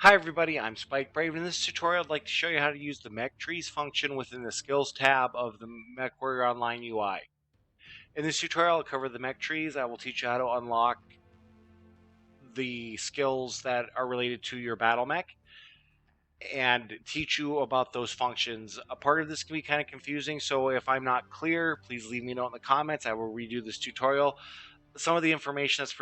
Hi everybody, I'm Spike Brave. In this tutorial, I'd like to show you how to use the Mech Trees function within the Skills tab of the MechWarrior Online UI. In this tutorial, I'll cover the Mech Trees. I will teach you how to unlock the skills that are related to your battle mech and teach you about those functions. A part of this can be kind of confusing, so if I'm not clear, please leave me a note in the comments. I will redo this tutorial. Some of the information that's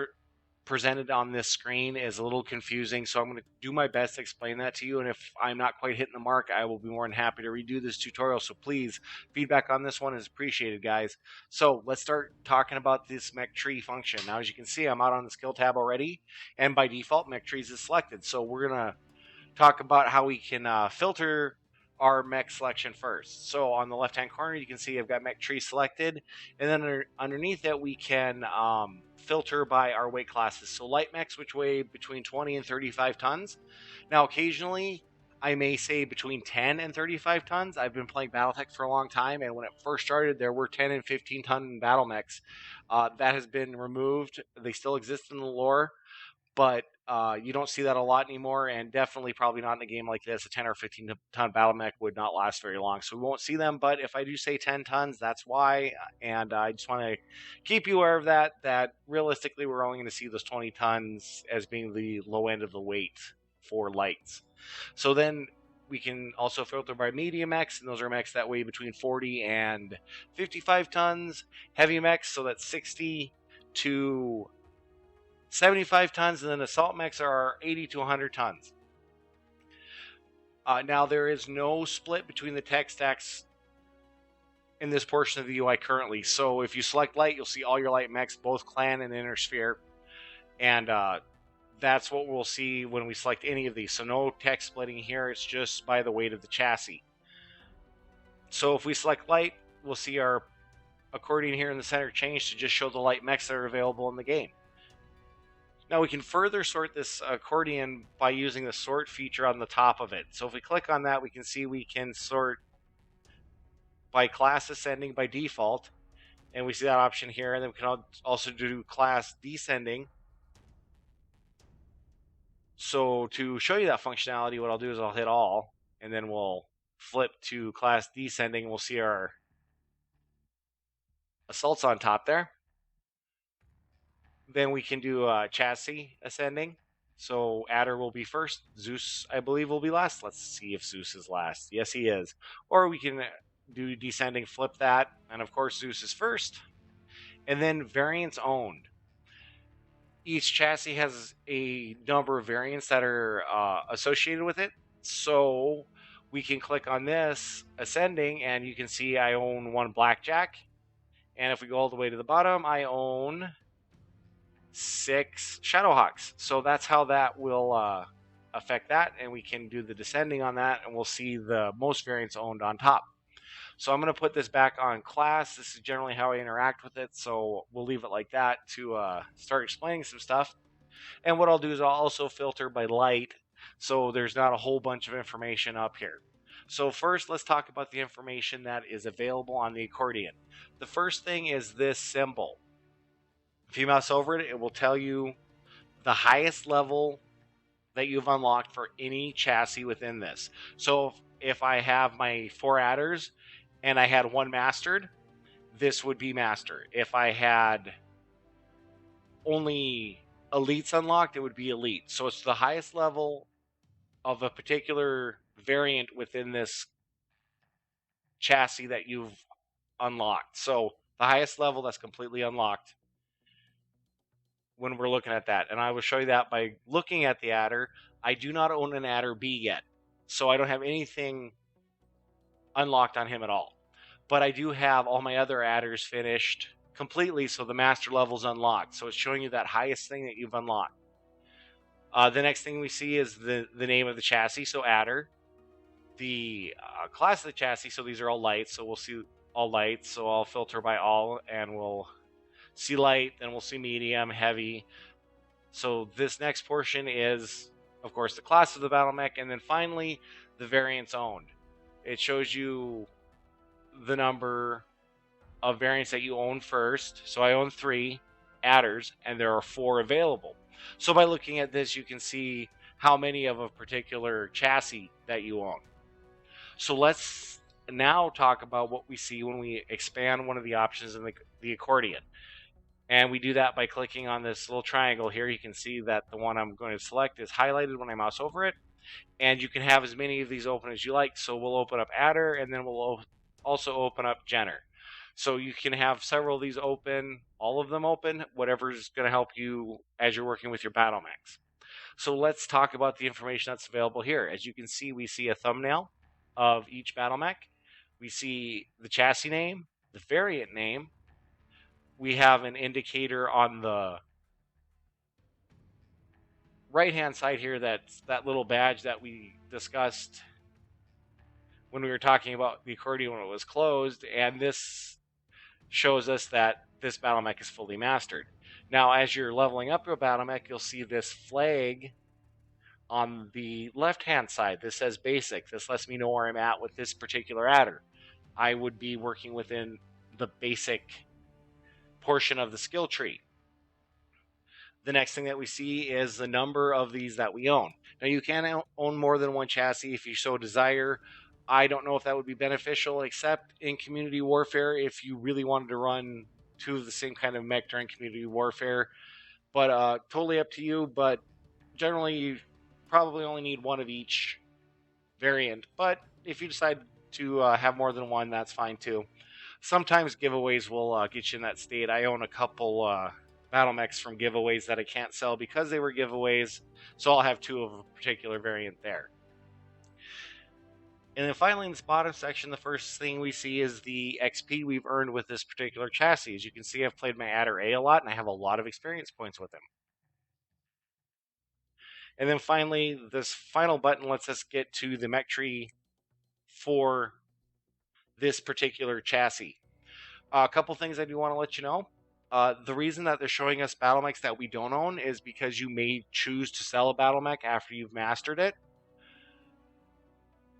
presented on this screen is a little confusing, so I'm going to do my best to explain that to you, and if I'm not quite hitting the mark, I will be more than happy to redo this tutorial. So please, feedback on this one is appreciated, guys. So let's start talking about this mech tree function. Now, as you can see, I'm out on the skill tab already, and by default mech trees is selected. So we're going to talk about how we can filter our mech selection first. So on the left hand corner, you can see I've got mech tree selected, and then underneath it we can filter by our weight classes. So light mechs, which weigh between 20 and 35 tons. Now occasionally I may say between 10 and 35 tons. I've been playing Battletech for a long time, and when it first started, there were 10 and 15 ton battle mechs. That has been removed. They still exist in the lore, but you don't see that a lot anymore, and definitely probably not in a game like this. A 10 or 15 ton battle mech would not last very long, so we won't see them. But if I do say 10 tons, that's why, and I just want to keep you aware of that realistically we're only going to see those 20 tons as being the low end of the weight for lights. So then we can also filter by medium mechs, and those are mechs that weigh between 40 and 55 tons. Heavy mechs, so that's 60 to 75 tons, and then assault mechs are 80 to 100 tons. Now, there is no split between the tech stacks in this portion of the UI currently. So if you select light, you'll see all your light mechs, both clan and inner sphere. And that's what we'll see when we select any of these. So no tech splitting here. It's just by the weight of the chassis. So if we select light, we'll see our accordion here in the center change to just show the light mechs that are available in the game. Now we can further sort this accordion by using the sort feature on the top of it. So if we click on that, we can see we can sort by class ascending by default, and we see that option here. And then we can also do class descending. So to show you that functionality, what I'll do is I'll hit all, and then we'll flip to class descending. We'll see our assaults on top there. Then we can do chassis ascending. So Adder will be first. Zeus, I believe, will be last. Let's see if Zeus is last. Yes, he is. Or we can do descending, flip that. And of course, Zeus is first. And then variants owned. Each chassis has a number of variants that are associated with it. So we can click on this ascending, and you can see I own one Blackjack. And if we go all the way to the bottom, I own 6 Shadowhawks. So that's how that will affect that, and we can do the descending on that, and we'll see the most variants owned on top. So I'm going to put this back on class. This is generally how I interact with it, so we'll leave it like that to start explaining some stuff. And what I'll do is I'll also filter by light, so there's not a whole bunch of information up here. So first, let's talk about the information that is available on the accordion. The first thing is this symbol. If you mouse over it, it will tell you the highest level that you've unlocked for any chassis within this. So if I have my 4 adders and I had 1 mastered, this would be master. If I had only elites unlocked, it would be elite. So it's the highest level of a particular variant within this chassis that you've unlocked. So the highest level that's completely unlocked when we're looking at that. And I will show you that by looking at the adder. I do not own an adder B yet, so I don't have anything unlocked on him at all. But I do have all my other adders finished completely, so the master level is unlocked. So it's showing you that highest thing that you've unlocked. The next thing we see is the name of the chassis, so adder. The class of the chassis, so these are all lights, so we'll see all lights. So I'll filter by all, and we'll see light, then we'll see medium, heavy. So this next portion is, of course, the class of the battle mech, and then finally the variants owned. It shows you the number of variants that you own first. So I own 3 adders, and there are 4 available. So by looking at this, you can see how many of a particular chassis that you own. So let's now talk about what we see when we expand one of the options in the accordion. And we do that by clicking on this little triangle here. You can see that the one I'm going to select is highlighted when I mouse over it. And you can have as many of these open as you like. So we'll open up Adder, and then we'll also open up Jenner. So you can have several of these open, all of them open, whatever's going to help you as you're working with your battle mechs. So let's talk about the information that's available here. As you can see, we see a thumbnail of each battle mech. We see the chassis name, the variant name. We have an indicator on the right-hand side here, that's that little badge that we discussed when we were talking about the accordion when it was closed, and this shows us that this battle mech is fully mastered. Now, as you're leveling up your battle mech, you'll see this flag on the left-hand side. This says basic. This lets me know where I'm at with this particular adder. I would be working within the basic portion of the skill tree. The next thing that we see is the number of these that we own. Now, you can own more than one chassis if you so desire. I don't know if that would be beneficial, except in community warfare, if you really wanted to run two of the same kind of mech during community warfare. But totally up to you. But generally, you probably only need one of each variant. But if you decide to have more than one, that's fine too. Sometimes giveaways will get you in that state. I own a couple battle mechs from giveaways that I can't sell because they were giveaways, so I'll have two of a particular variant there. And then finally, in this bottom section, the first thing we see is the XP we've earned with this particular chassis. As you can see, I've played my Adder A a lot, and I have a lot of experience points with him. And then finally, this final button lets us get to the mech tree for this particular chassis. A couple things I do want to let you know. The reason that they're showing us battle mechs that we don't own is because you may choose to sell a battle mech after you've mastered it.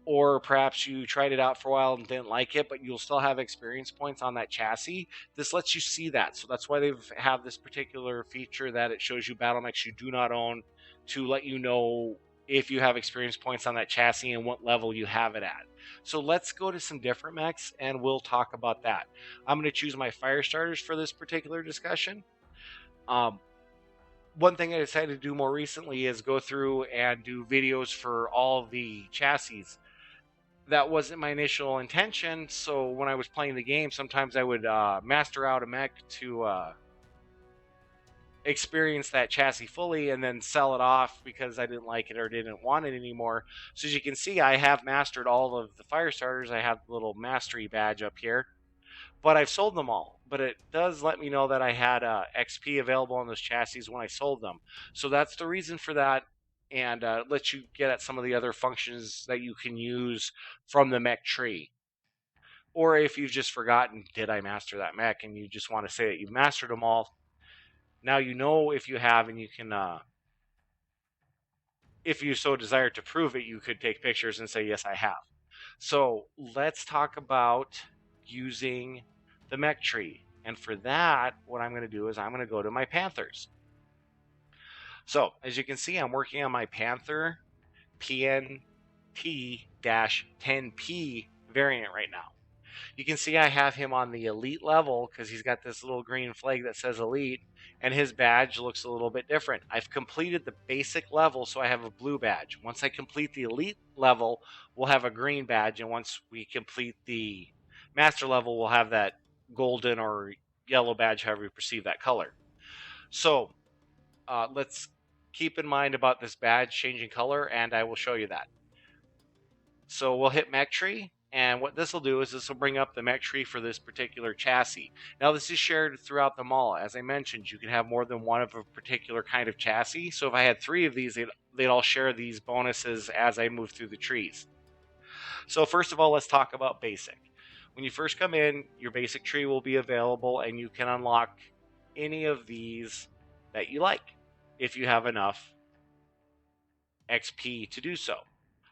Or perhaps you tried it out for a while and didn't like it, but you'll still have experience points on that chassis. This lets you see that. So that's why they have this particular feature that it shows you battle mechs you do not own to let you know if you have experience points on that chassis and what level you have it at. So let's go to some different mechs and we'll talk about that. I'm going to choose my fire starters for this particular discussion. One thing I decided to do more recently is go through and do videos for all the chassis. That wasn't my initial intention, so when I was playing the game, sometimes I would master out a mech to experience that chassis fully and then sell it off because I didn't like it or didn't want it anymore. So as you can see, I have mastered all of the fire starters. I have the little mastery badge up here, but I've sold them all. But it does let me know that I had XP available on those chassis when I sold them. So that's the reason for that, and lets you get at some of the other functions that you can use from the mech tree. Or if you've just forgotten, did I master that mech, and you just want to say that you've mastered them all, now you know if you have, and you can, if you so desire to prove it, you could take pictures and say, yes, I have. So let's talk about using the mech tree. And for that, what I'm going to do is I'm going to go to my Panthers. So as you can see, I'm working on my Panther PNT-10P variant right now. You can see I have him on the elite level because he's got this little green flag that says elite, and his badge looks a little bit different. I've completed the basic level, so I have a blue badge. Once I complete the elite level, we'll have a green badge, and once we complete the master level, we'll have that golden or yellow badge, however you perceive that color. So let's keep in mind about this badge changing color, and I will show you that. So we'll hit mech tree, and what this will do is this will bring up the mech tree for this particular chassis. Now this is shared throughout the mall. As I mentioned, you can have more than one of a particular kind of chassis. So if I had 3 of these, they'd all share these bonuses as I move through the trees. So first of all, let's talk about basic. When you first come in, your basic tree will be available, and you can unlock any of these that you like if you have enough XP to do so.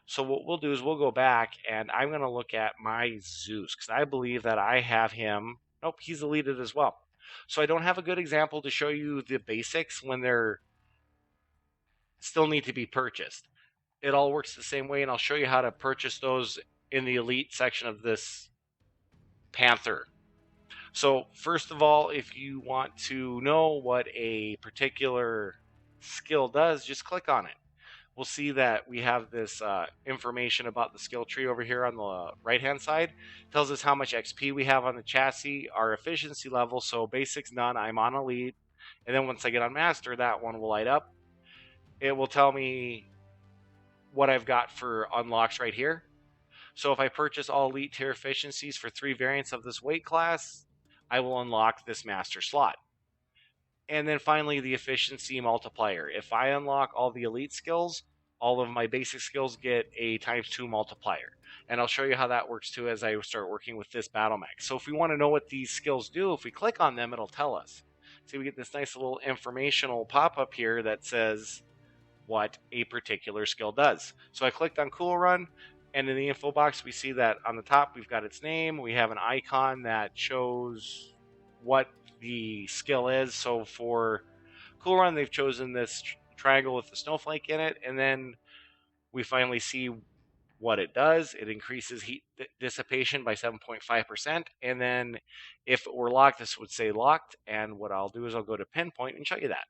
So what we'll do is we'll go back, and I'm going to look at my Zeus because I believe that I have him. Nope, he's deleted as well. So I don't have a good example to show you the basics when they're still need to be purchased. It all works the same way, and I'll show you how to purchase those in the elite section of this Panther. So first of all, if you want to know what a particular skill does, just click on it. We'll see that we have this information about the skill tree over here on the right hand side. It tells us how much XP we have on the chassis, our efficiency level. So basics none, I'm on elite. And then once I get on master, that one will light up. It will tell me what I've got for unlocks right here. So if I purchase all elite tier efficiencies for 3 variants of this weight class, I will unlock this master slot. And then finally, the efficiency multiplier. If I unlock all the elite skills, all of my basic skills get a ×2 multiplier. And I'll show you how that works too as I start working with this battle mech. So if we want to know what these skills do, if we click on them, it'll tell us. See, we get this nice little informational pop-up here that says what a particular skill does. So I clicked on Cool Run, and in the info box, we see that on the top, we've got its name. We have an icon that shows what the skill is. So for Cool Run, they've chosen this triangle with the snowflake in it, and then we finally see what it does. It increases heat dissipation by 7.5%, and then if it were locked, this would say locked, and what I'll do is I'll go to pinpoint and show you that.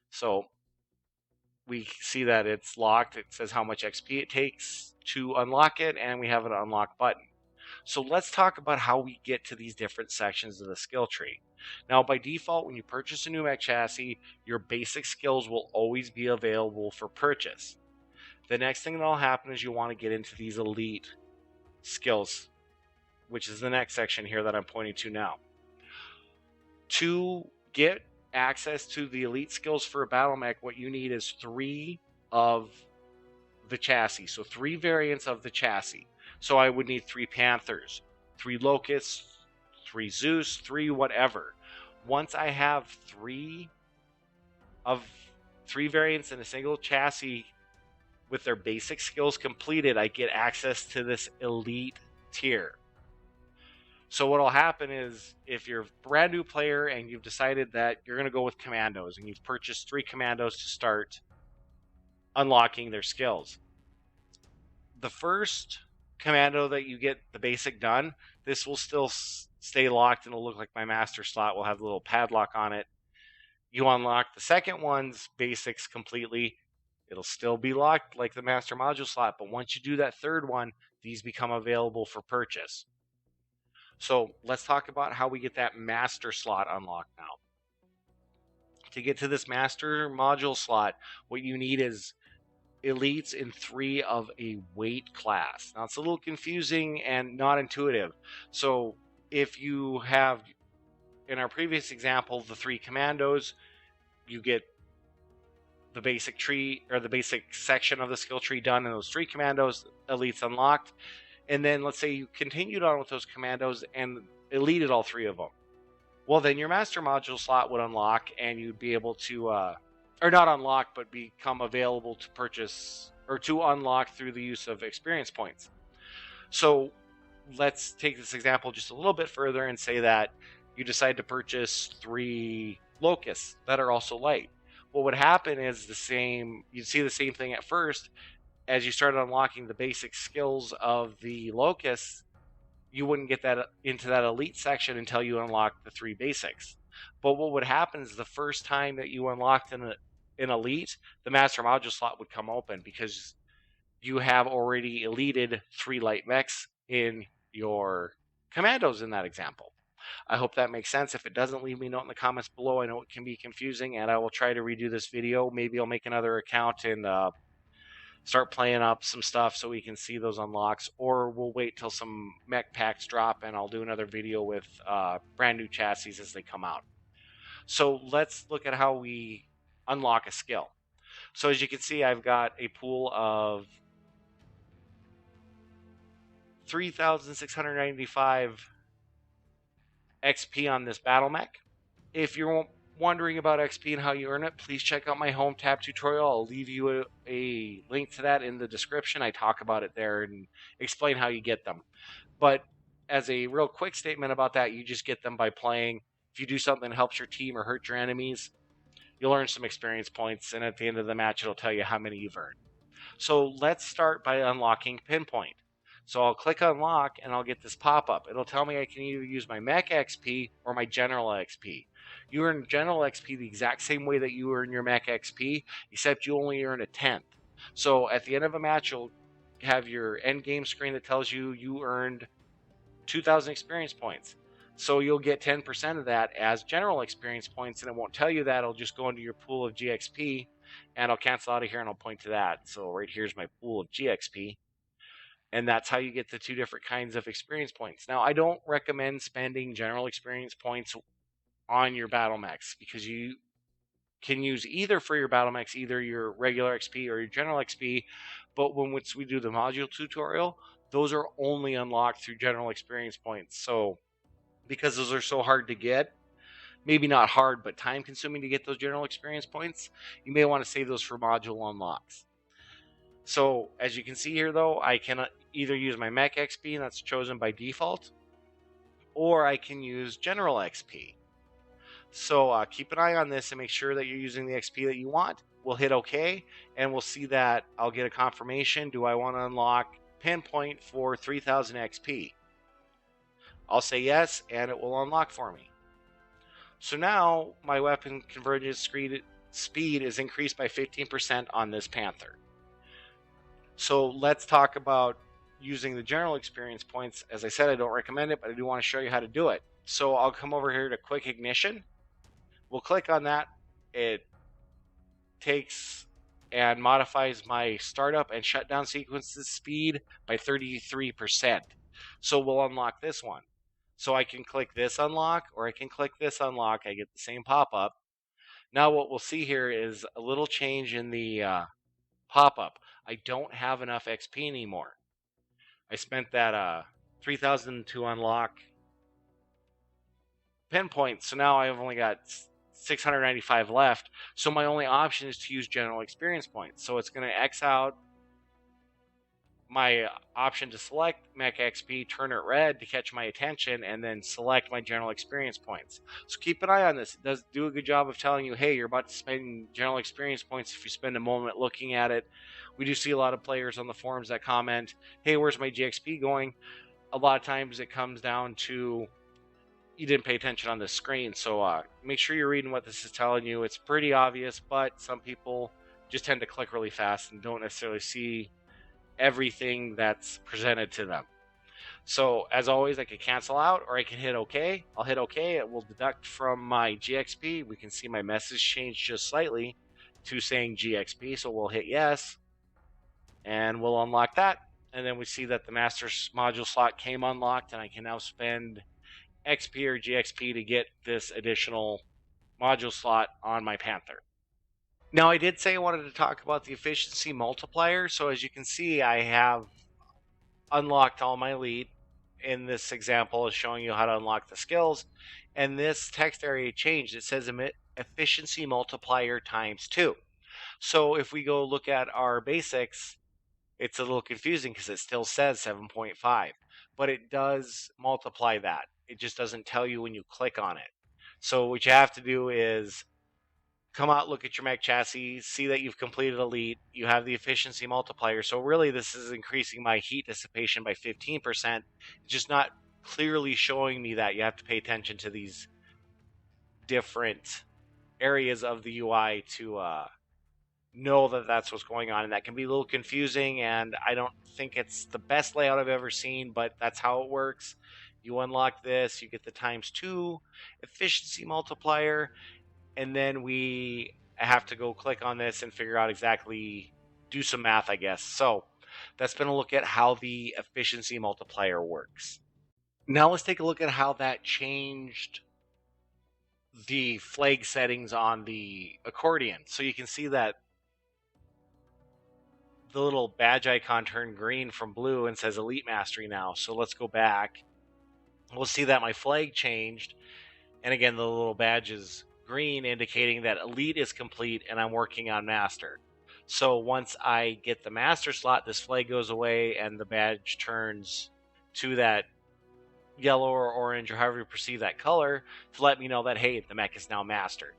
So we see that it's locked. It says how much XP it takes to unlock it, and we have an unlock button. So let's talk about how we get to these different sections of the skill tree. Now, by default, when you purchase a new mech chassis, your basic skills will always be available for purchase. The next thing that'll happen is you want to get into these elite skills, which is the next section here that I'm pointing to now. To get access to the elite skills for a battle mech, what you need is 3 of the chassis. So 3 variants of the chassis. So I would need 3 Panthers, 3 Locusts, 3 Zeus, 3 whatever. Once I have 3 variants in a single chassis with their basic skills completed, I get access to this elite tier. So what'll happen is if you're a brand new player and you've decided that you're going to go with commandos and you've purchased 3 commandos to start unlocking their skills, the first commando that you get the basic done, this will still stay locked and it'll look like my master slot will have a little padlock on it. You unlock the second one's basics completely, it'll still be locked like the master module slot, but once you do that third one, these become available for purchase. So let's talk about how we get that master slot unlocked now. To get to this master module slot, what you need is elites in 3 of a weight class. Now it's a little confusing and not intuitive. So if you have, in our previous example, the 3 commandos, you get the basic tree or the basic section of the skill tree done in those 3 commandos, elites unlocked. And then let's say you continued on with those commandos and elited all 3 of them. Well, then your master module slot would unlock and you'd be able to, or not unlock, but become available to purchase or to unlock through the use of experience points. So let's take this example just a little bit further and say that you decide to purchase 3 locusts that are also light. What would happen is you'd see the same thing at first. As you start unlocking the basic skills of the locusts, you wouldn't get that into that elite section until you unlock the 3 basics. But what would happen is the first time that you unlocked an elite, the master module slot would come open because you have already elited 3 light mechs in your commandos in that example. I hope that makes sense. If it doesn't, leave me a note in the comments below. I know it can be confusing, and I will try to redo this video. Maybe I'll make another account and start playing up some stuff so we can see those unlocks, or we'll wait till some mech packs drop and I'll do another video with brand new chassis as they come out. So let's look at how we unlock a skill. So as you can see, I've got a pool of 3,695 XP on this battle mech. If you're wondering about XP and how you earn it, please check out my home tab tutorial. I'll leave you a link to that in the description. I talk about it there and explain how you get them. But as a real quick statement about that, you just get them by playing. If you do something that helps your team or hurt your enemies, you'll earn some experience points, and at the end of the match, it'll tell you how many you've earned. So let's start by unlocking Pinpoint. So I'll click unlock and I'll get this pop-up. It'll tell me I can either use my Mech XP or my General XP. You earn General XP the exact same way that you earn your Mech XP, except you only earn a 10th. So at the end of a match, you'll have your end game screen that tells you earned 2,000 experience points. So you'll get 10% of that as general experience points, and it won't tell you that. It'll just go into your pool of GXP, and I'll cancel out of here and I'll point to that. So right here's my pool of GXP, and that's how you get the two different kinds of experience points. Now, I don't recommend spending general experience points on your battle mechs, because you can use either for your battle mechs, either your regular XP or your general XP, but once we do the module tutorial, those are only unlocked through general experience points. So because those are so hard to get, maybe not hard, but time consuming to get those general experience points, you may want to save those for module unlocks. So as you can see here though, I can either use my Mech XP, and that's chosen by default, or I can use general XP. So keep an eye on this and make sure that you're using the XP that you want. We'll hit OK, and we'll see that I'll get a confirmation. Do I want to unlock Pinpoint for 3,000 XP? I'll say yes, and it will unlock for me. So now my weapon convergence speed is increased by 15% on this Panther. So let's talk about using the general experience points. As I said, I don't recommend it, but I do want to show you how to do it. So I'll come over here to quick ignition. We'll click on that. It takes and modifies my startup and shutdown sequences speed by 33%. So we'll unlock this one. So I can click this unlock, or I can click this unlock. I get the same pop-up. Now what we'll see here is a little change in the pop-up. I don't have enough XP anymore. I spent that 3,000 to unlock Pinpoint, so now I've only got 695 left. So my only option is to use general experience points. So it's going to X out my option to select Mech XP, turn it red to catch my attention, and then select my general experience points. So keep an eye on this. It does do a good job of telling you, hey, you're about to spend general experience points if you spend a moment looking at it. We do see a lot of players on the forums that comment, hey, where's my GXP going? A lot of times it comes down to you didn't pay attention on the screen. So make sure you're reading what this is telling you. It's pretty obvious, but some people just tend to click really fast and don't necessarily see everything that's presented to them. So as always, I can cancel out, or I can hit OK. I'll hit OK. It will deduct from my GXP. We can see my message change just slightly to saying GXP. So we'll hit yes, and we'll unlock that. And then we see that the master module slot came unlocked, and I can now spend XP or GXP to get this additional module slot on my Panther. Now, I did say I wanted to talk about the efficiency multiplier. So as you can see, I have unlocked all my elite. In this example is showing you how to unlock the skills. And this text area changed. It says efficiency multiplier times 2. So if we go look at our basics, it's a little confusing because it still says 7.5. But it does multiply that. It just doesn't tell you when you click on it. So what you have to do is come out, look at your mech chassis, see that you've completed elite, you have the efficiency multiplier. So really this is increasing my heat dissipation by 15%. It's just not clearly showing me that. You have to pay attention to these different areas of the UI to know that that's what's going on. And that can be a little confusing, and I don't think it's the best layout I've ever seen, but that's how it works. You unlock this, you get the ×2 efficiency multiplier, and then we have to go click on this and figure out exactly, do some math, I guess. So that's been a look at how the efficiency multiplier works. Now let's take a look at how that changed the flag settings on the accordion. So you can see that the little badge icon turned green from blue and says Elite Mastery now. So let's go back. We'll see that my flag changed. And again, the little badge is green, indicating that Elite is complete and I'm working on Master. So once I get the Master slot, this flag goes away and the badge turns to that yellow or orange, or however you perceive that color, to let me know that, hey, the mech is now mastered.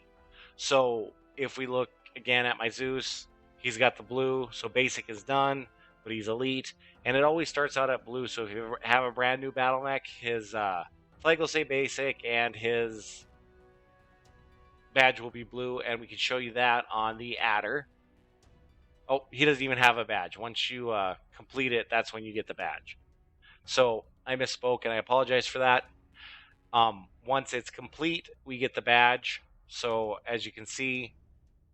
So if we look again at my Zeus, he's got the blue, so basic is done, but he's elite. And it always starts out at blue, so if you have a brand new battle mech, his flag will say basic and his badge will be blue, and we can show you that on the adder. Oh, he doesn't even have a badge. Once you complete it, that's when you get the badge. So I misspoke, and I apologize for that. Once it's complete, we get the badge. So as you can see,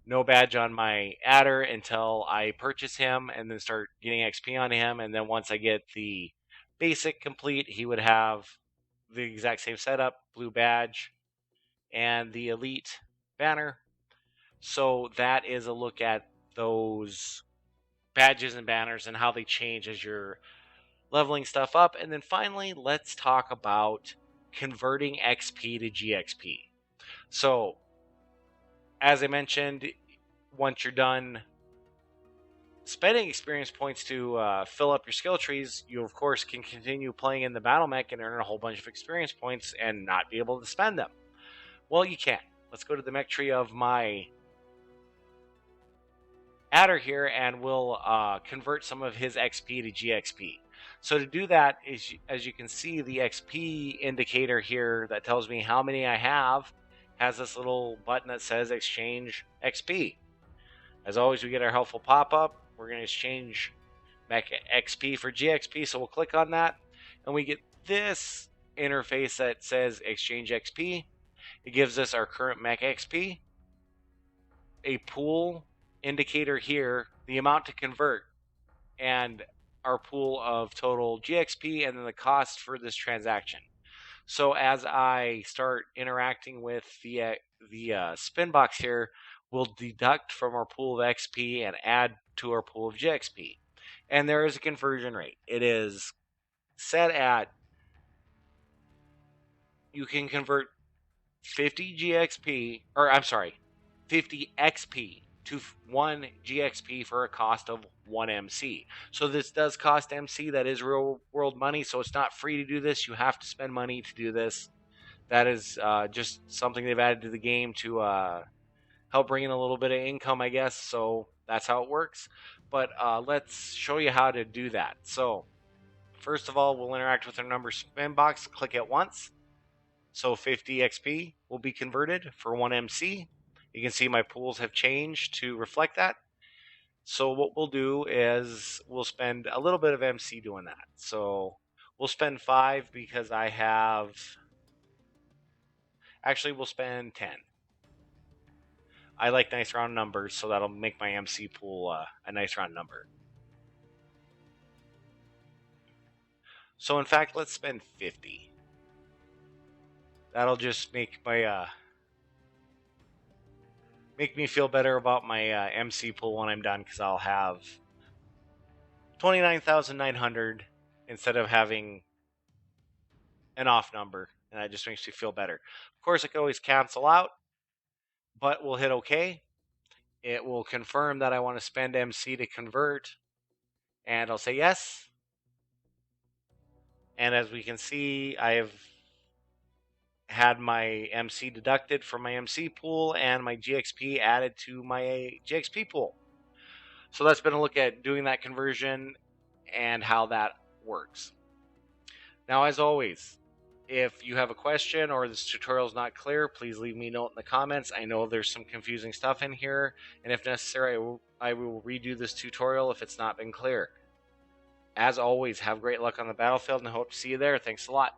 no badge on my adder until I purchase him and then start getting XP on him. And then once I get the basic complete, he would have the exact same setup, blue badge, and the elite banner. So that is a look at those badges and banners and how they change as you're leveling stuff up. And then finally, let's talk about converting XP to GXP. So, as I mentioned, once you're done spending experience points to fill up your skill trees, you of course can continue playing in the battle mech and earn a whole bunch of experience points and not be able to spend them. Well, you can. Let's go to the mech tree of my adder here, and we'll convert some of his XP to GXP. So to do that, is, as you can see, the XP indicator here that tells me how many I have has this little button that says exchange XP. As always, we get our helpful pop-up. We're going to exchange Mech XP for GXP, so we'll click on that, and we get this interface that says exchange XP. It gives us our current Mech XP, a pool indicator here, the amount to convert, and our pool of total GXP, and then the cost for this transaction. So as I start interacting with the spin box here, we'll deduct from our pool of XP and add to our pool of GXP. And there is a conversion rate. It is set at, you can convert 50 GXP, or I'm sorry, 50 XP to 1 GXP for a cost of 1 MC. So this does cost MC. That is real world money, so it's not free to do this. You have to spend money to do this. That is just something they've added to the game to help bring in a little bit of income, I guess. So that's how it works. But let's show you how to do that. So first of all, we'll interact with our number spin box. Click it once. So 50 XP will be converted for 1 MC. You can see my pools have changed to reflect that. So what we'll do is we'll spend a little bit of MC doing that. So we'll spend 5 because I have... Actually, we'll spend 10. I like nice round numbers, so that'll make my MC pool a nice round number. So in fact, let's spend 50. That'll just make my make me feel better about my MC pool when I'm done, because I'll have 29,900 instead of having an off number, and that just makes me feel better. Of course, I can always cancel out, but we'll hit OK. It will confirm that I want to spend MC to convert, and I'll say yes. And as we can see, I've had my MC deducted from my MC pool and my GXP added to my GXP pool. So that's been a look at doing that conversion and how that works. Now, as always, if you have a question or this tutorial is not clear, please leave me a note in the comments. I know there's some confusing stuff in here, and if necessary, I will redo this tutorial if it's not been clear. As always, have great luck on the battlefield, and I hope to see you there. Thanks a lot.